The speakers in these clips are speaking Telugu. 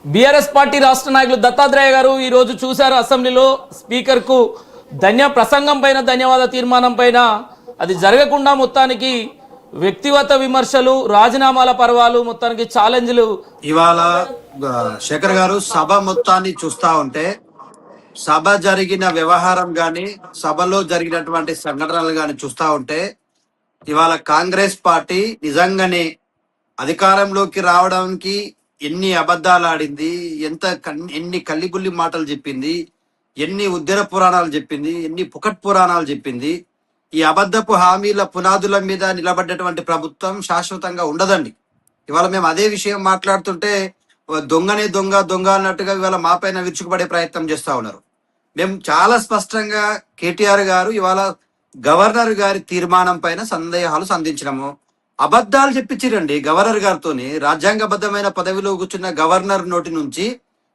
బీఆర్ఎస్ పార్టీ రాష్ట్ర నాయకులు దత్తాత్రేయ గారు ఈ రోజు చూశారు అసెంబ్లీలో స్పీకర్కు ప్రసంగం పైన ధన్యవాద తీర్మానం పైన అది జరగకుండా మొత్తానికి వ్యక్తిగత విమర్శలు రాజీనామాల పర్వాలు మొత్తానికి ఛాలెంజ్లు. ఇవాళ శేఖర్ గారు సభ మొత్తాన్ని చూస్తా ఉంటే సభ జరిగిన వ్యవహారం గాని సభలో జరిగినటువంటి సంఘటనలు గాని చూస్తా ఉంటే ఇవాళ కాంగ్రెస్ పార్టీ నిజంగానే అధికారంలోకి రావడానికి ఎన్ని అబద్ధాలు ఆడింది, ఎన్ని కల్లిబుల్లి మాటలు చెప్పింది, ఎన్ని ఉద్దర పురాణాలు చెప్పింది, ఎన్ని పుకట్ పురాణాలు చెప్పింది. ఈ అబద్ధపు హామీల పునాదుల మీద నిలబడ్డటువంటి ప్రభుత్వం శాశ్వతంగా ఉండదండి. ఇవాళ మేము అదే విషయం మాట్లాడుతుంటే దొంగనే దొంగ దొంగ అన్నట్టుగా ఇవాళ మా పైన విరుచుకుపడే ప్రయత్నం చేస్తా ఉన్నారు. మేము చాలా స్పష్టంగా కేటీఆర్ గారు ఇవాళ గవర్నర్ గారి తీర్మానం పైన సందేహాలు సంధించినాము. అబద్ధాలు చెప్పించిరండి గవర్నర్ గారితోని. రాజ్యాంగబద్ధమైన పదవిలో కూర్చున్న గవర్నర్ నోటి నుంచి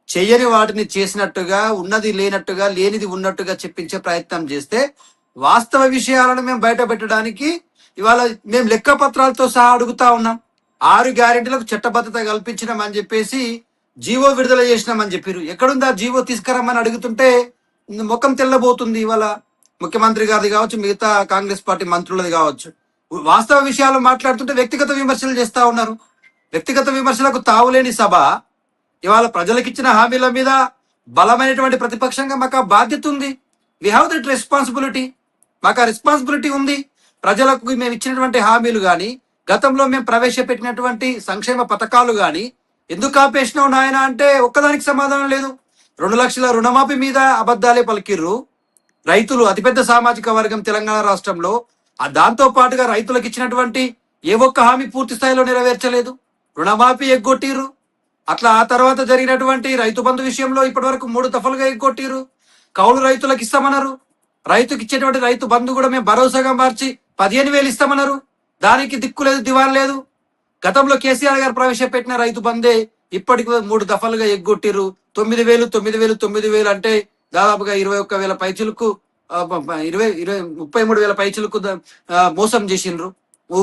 చెయ్యని వాటిని చేసినట్టుగా, ఉన్నది లేనట్టుగా, లేనిది ఉన్నట్టుగా చెప్పించే ప్రయత్నం చేస్తే వాస్తవ విషయాలను మేము బయట పెట్టడానికి ఇవాళ మేము లెక్క పత్రాలతో సహా అడుగుతా ఉన్నాం. 6 గ్యారెంటీలకు చట్టబద్ధత కల్పించినామని చెప్పేసి జీవో విడుదల చేసినామని చెప్పారు. ఎక్కడుంది ఆ జీవో తీసుకురమ్మని అడుగుతుంటే ముఖం తెల్లబోతుంది. ఇవాళ ముఖ్యమంత్రి గారిది కావచ్చు, మిగతా కాంగ్రెస్ పార్టీ మంత్రులది కావచ్చు. వాస్తవ విషయాలు మాట్లాడుతుంటే వ్యక్తిగత విమర్శలు చేస్తా ఉన్నారు. వ్యక్తిగత విమర్శలకు తావులేని సభ ఇవాళ ప్రజలకు ఇచ్చిన హామీల మీద బలమైనటువంటి ప్రతిపక్షంగా మాకు ఆ బాధ్యత ఉంది. We have that responsibility. మాకు ఆ రెస్పాన్సిబిలిటీ ఉంది. ప్రజలకు మేము ఇచ్చినటువంటి హామీలు కానీ, గతంలో మేము ప్రవేశపెట్టినటువంటి సంక్షేమ పథకాలు కానీ ఎందుకు ఆపేసినావు నాయన అంటే ఒక్కదానికి సమాధానం లేదు. 2 లక్షల రుణమాఫీ మీద అబద్ధాలే పలికిర్రు. రైతులు అతిపెద్ద సామాజిక వర్గం తెలంగాణ రాష్ట్రంలో. దాంతో పాటుగా రైతులకు ఇచ్చినటువంటి ఏ ఒక్క హామీ పూర్తి స్థాయిలో నెరవేర్చలేదు. రుణమాఫీ ఎగ్గొట్టిర్రు. అట్లా ఆ తర్వాత జరిగినటువంటి రైతు బంధు విషయంలో ఇప్పటి వరకు 3 దఫలుగా ఎగ్గొట్టిర్రు. కౌలు రైతులకు ఇస్తామన్నారు. రైతుకి ఇచ్చేటువంటి రైతు బంధు కూడా మేము భరోసాగా మార్చి 15,000 ఇస్తామన్నారు. దానికి దిక్కు లేదు, దివాన్ లేదు. గతంలో కేసీఆర్ గారు ప్రవేశపెట్టిన రైతు బందే ఇప్పటికి 3 దఫలుగా ఎగ్గొట్టిర్రు. 9,000 9,000 9,000 అంటే దాదాపుగా 21,000 పైచులకు 33,000 పైచులకు మోసం చేసిండ్రు.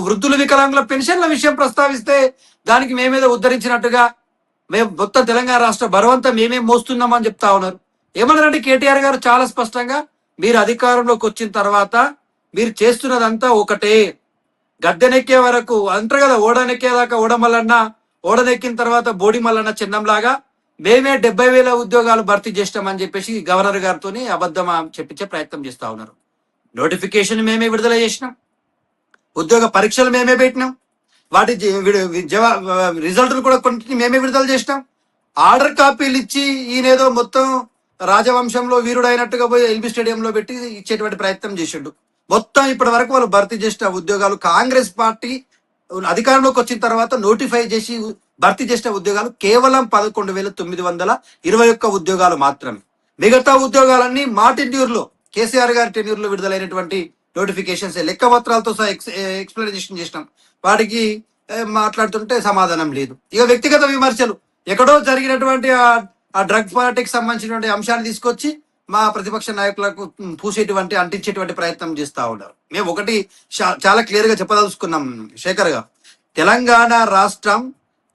వృద్ధులు వికలాంగుల పెన్షన్ల విషయం ప్రస్తావిస్తే దానికి మేమేదో ఉద్ధరించినట్టుగా మేము మొత్తం తెలంగాణ రాష్ట్ర బరువంతా మేమేం మోస్తున్నామని చెప్తా ఉన్నారు. ఏమన్నారంటే కేటీఆర్ గారు చాలా స్పష్టంగా, మీరు అధికారంలోకి వచ్చిన తర్వాత మీరు చేస్తున్నదంతా ఒకటే. గద్దెనెక్కే వరకు అంటారు కదా, ఓడనెక్కేదాకా ఓడమల్లన్న, ఓడనెక్కిన తర్వాత బోడి మల్లన్న చిన్నంలాగా మేమే 70,000 ఉద్యోగాలు భర్తీ చేస్తామని చెప్పేసి గవర్నర్ గారితో అబద్ధం చెప్పించే ప్రయత్నం చేస్తా ఉన్నారు. నోటిఫికేషన్ మేమే విడుదల చేసినాం. ఉద్యోగ పరీక్షలు మేమే పెట్టినాం. వాటి రిజల్ట్లు కూడా కొన్ని మేమే విడుదల చేసినాం. ఆర్డర్ కాపీలు ఇచ్చి ఈయనేదో మొత్తం రాజవంశంలో వీరుడైనట్టుగా పోయి ఎల్బీ స్టేడియంలో పెట్టి ఇచ్చేటువంటి ప్రయత్నం చేసిండు. మొత్తం ఇప్పటి వరకు వాళ్ళు భర్తీ చేసిన ఉద్యోగాలు కాంగ్రెస్ పార్టీ అధికారంలోకి వచ్చిన తర్వాత నోటిఫై చేసి భర్తీ చేసిన ఉద్యోగాలు కేవలం 11,921 ఉద్యోగాలు మాత్రమే. మిగతా ఉద్యోగాలన్నీ మా టెన్యూర్లో, కేసీఆర్ గారి టెన్యూర్లో విడుదలైనటువంటి నోటిఫికేషన్స్ లెక్క పత్రాలతో సహా ఎక్స్ప్లెనేషన్ చేసినాం. వాటికి మాట్లాడుతుంటే సమాధానం లేదు. ఇక వ్యక్తిగత విమర్శలు, ఎక్కడో జరిగినటువంటి ఆ డ్రగ్ పార్టీకి సంబంధించినటువంటి అంశాన్ని తీసుకొచ్చి మా ప్రతిపక్ష నాయకులకు పూసేటువంటి అంటించేటువంటి ప్రయత్నం చేస్తా ఉన్నారు. మేము ఒకటి చాలా క్లియర్ గా చెప్పదలుచుకున్నాం శేఖర్ గారు, తెలంగాణ రాష్ట్రం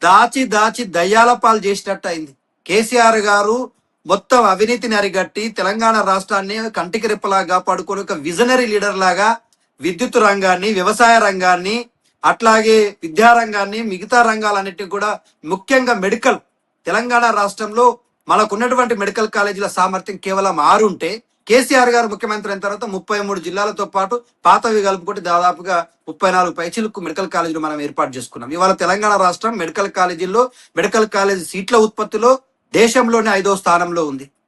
దాచి దాచి దయ్యాల పాలు చేసినట్టు అయింది. కేసీఆర్ గారు మొత్తం అవినీతిని అరిగట్టి తెలంగాణ రాష్ట్రాన్ని కంటికి రెప్పలాగా పడుకొని ఒక విజనరీ లీడర్ లాగా విద్యుత్ రంగాన్ని, వ్యవసాయ రంగాన్ని, అట్లాగే విద్యారంగాన్ని, మిగతా రంగాలన్నిటికీ కూడా ముఖ్యంగా మెడికల్, తెలంగాణ రాష్ట్రంలో మనకున్నటువంటి మెడికల్ కాలేజీల సామర్థ్యం కేవలం 6 ఉంటే కేసీఆర్ గారు ముఖ్యమంత్రి అయిన తర్వాత 33 జిల్లాలతో పాటు పాతవి కలుపుకుంటే దాదాపుగా 34 పైచీలకు మెడికల్ కాలేజీలు మనం ఏర్పాటు చేసుకున్నాం. ఇవాళ తెలంగాణ రాష్ట్రం మెడికల్ కాలేజీల్లో మెడికల్ కాలేజీ సీట్ల ఉత్పత్తిలో దేశంలోనే 5వ స్థానంలో ఉంది.